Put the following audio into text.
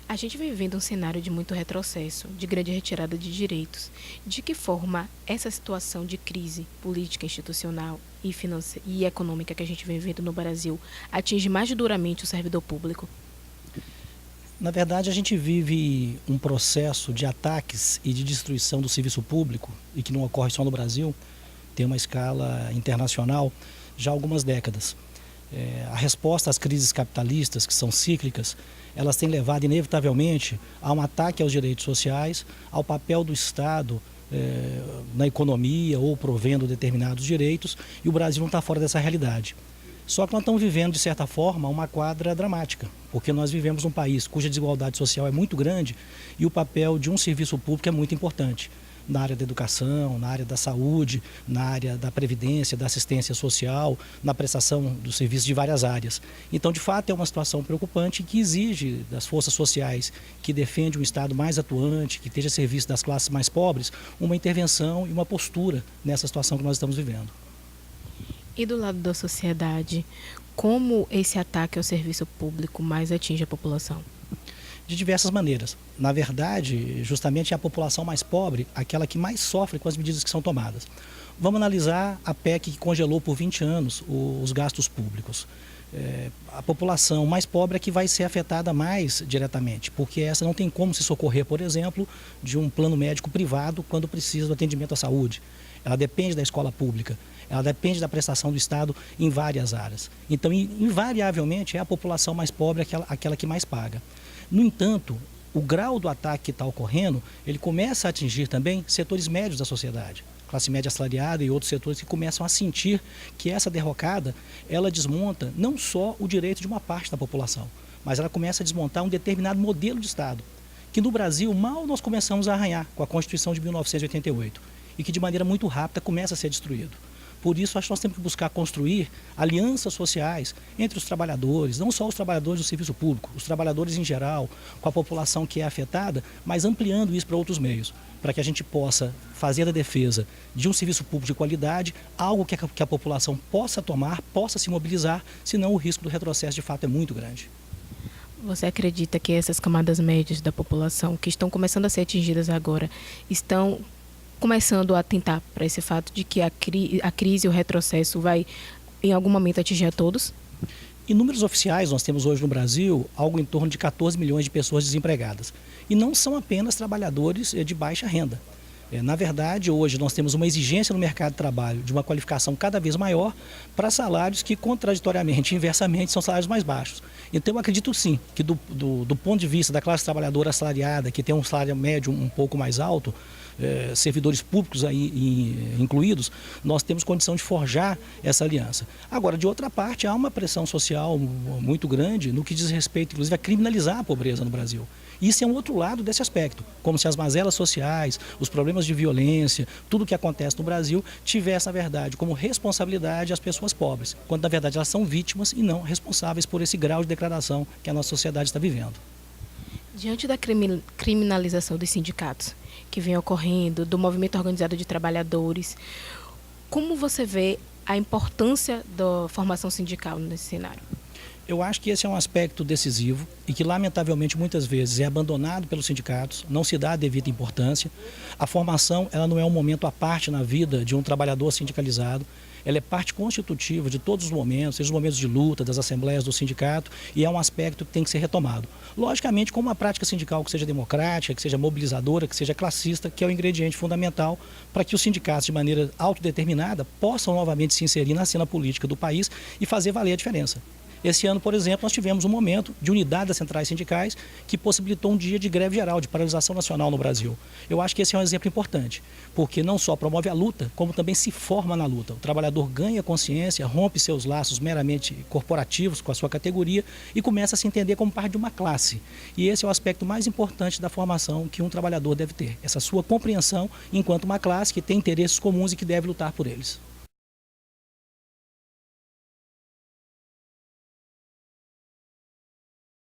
A gente vem vivendo um cenário de muito retrocesso, de grande retirada de direitos. De que forma essa situação de crise política, institucional e econômica que a gente vem vivendo no Brasil atinge mais duramente o servidor público? Na verdade, a gente vive um processo de ataques e de destruição do serviço público, e que não ocorre só no Brasil, tem uma escala internacional já há algumas décadas. A resposta às crises capitalistas, que são cíclicas, elas têm levado inevitavelmente a um ataque aos direitos sociais, ao papel do Estado na economia ou provendo determinados direitos, e o Brasil não está fora dessa realidade. Só que nós estamos vivendo, de certa forma, uma quadra dramática, porque nós vivemos um país cuja desigualdade social é muito grande e o papel de um serviço público é muito importante na área da educação, na área da saúde, na área da previdência, da assistência social, na prestação dos serviços de várias áreas. Então, de fato, é uma situação preocupante que exige das forças sociais que defendem um Estado mais atuante, que esteja a serviço das classes mais pobres, uma intervenção e uma postura nessa situação que nós estamos vivendo. E do lado da sociedade, como esse ataque ao serviço público mais atinge a população? De diversas maneiras. Na verdade, justamente é a população mais pobre, aquela que mais sofre com as medidas que são tomadas. Vamos analisar a PEC que congelou por 20 anos os gastos públicos. A população mais pobre é que vai ser afetada mais diretamente, porque essa não tem como se socorrer, por exemplo, de um plano médico privado quando precisa do atendimento à saúde. Ela depende da escola pública, ela depende da prestação do Estado em várias áreas. Então, invariavelmente, é a população mais pobre aquela que mais paga. No entanto, o grau do ataque que está ocorrendo, ele começa a atingir também setores médios da sociedade, classe média assalariada e outros setores que começam a sentir que essa derrocada, ela desmonta não só o direito de uma parte da população, mas ela começa a desmontar um determinado modelo de Estado, que no Brasil mal nós começamos a arranhar com a Constituição de 1988 e que de maneira muito rápida começa a ser destruído. Por isso, acho que nós temos que buscar construir alianças sociais entre os trabalhadores, não só os trabalhadores do serviço público, os trabalhadores em geral, com a população que é afetada, mas ampliando isso para outros meios, para que a gente possa fazer da defesa de um serviço público de qualidade algo que a população possa tomar, possa se mobilizar, senão o risco do retrocesso de fato é muito grande. Você acredita que essas camadas médias da população, que estão começando a ser atingidas agora, estão começando a atentar para esse fato de que a crise e o retrocesso vai, em algum momento, atingir a todos? Em números oficiais, nós temos hoje no Brasil algo em torno de 14 milhões de pessoas desempregadas. E não são apenas trabalhadores de baixa renda. Na verdade, hoje nós temos uma exigência no mercado de trabalho de uma qualificação cada vez maior para salários que, contraditoriamente, inversamente, são salários mais baixos. Então, eu acredito sim que do ponto de vista da classe trabalhadora assalariada, que tem um salário médio um pouco mais alto, servidores públicos aí incluídos, nós temos condição de forjar essa aliança. Agora, de outra parte, há uma pressão social muito grande no que diz respeito, inclusive, a criminalizar a pobreza no Brasil. Isso é um outro lado desse aspecto, como se as mazelas sociais, os problemas de violência, tudo o que acontece no Brasil tivesse, na verdade, como responsabilidade as pessoas pobres, quando, na verdade, elas são vítimas e não responsáveis por esse grau de degradação que a nossa sociedade está vivendo. Diante da criminalização dos sindicatos que vem ocorrendo, do movimento organizado de trabalhadores, como você vê a importância da formação sindical nesse cenário? Eu acho que esse é um aspecto decisivo e que, lamentavelmente, muitas vezes é abandonado pelos sindicatos, não se dá a devida importância. A formação, ela não é um momento à parte na vida de um trabalhador sindicalizado, ela é parte constitutiva de todos os momentos, seja os momentos de luta, das assembleias do sindicato, e é um aspecto que tem que ser retomado. Logicamente, com uma prática sindical que seja democrática, que seja mobilizadora, que seja classista, que é o ingrediente fundamental para que os sindicatos, de maneira autodeterminada, possam novamente se inserir na cena política do país e fazer valer a diferença. Esse ano, por exemplo, nós tivemos um momento de unidade das centrais sindicais que possibilitou um dia de greve geral, de paralisação nacional no Brasil. Eu acho que esse é um exemplo importante, porque não só promove a luta, como também se forma na luta. O trabalhador ganha consciência, rompe seus laços meramente corporativos com a sua categoria e começa a se entender como parte de uma classe. E esse é o aspecto mais importante da formação que um trabalhador deve ter, essa sua compreensão enquanto uma classe que tem interesses comuns e que deve lutar por eles.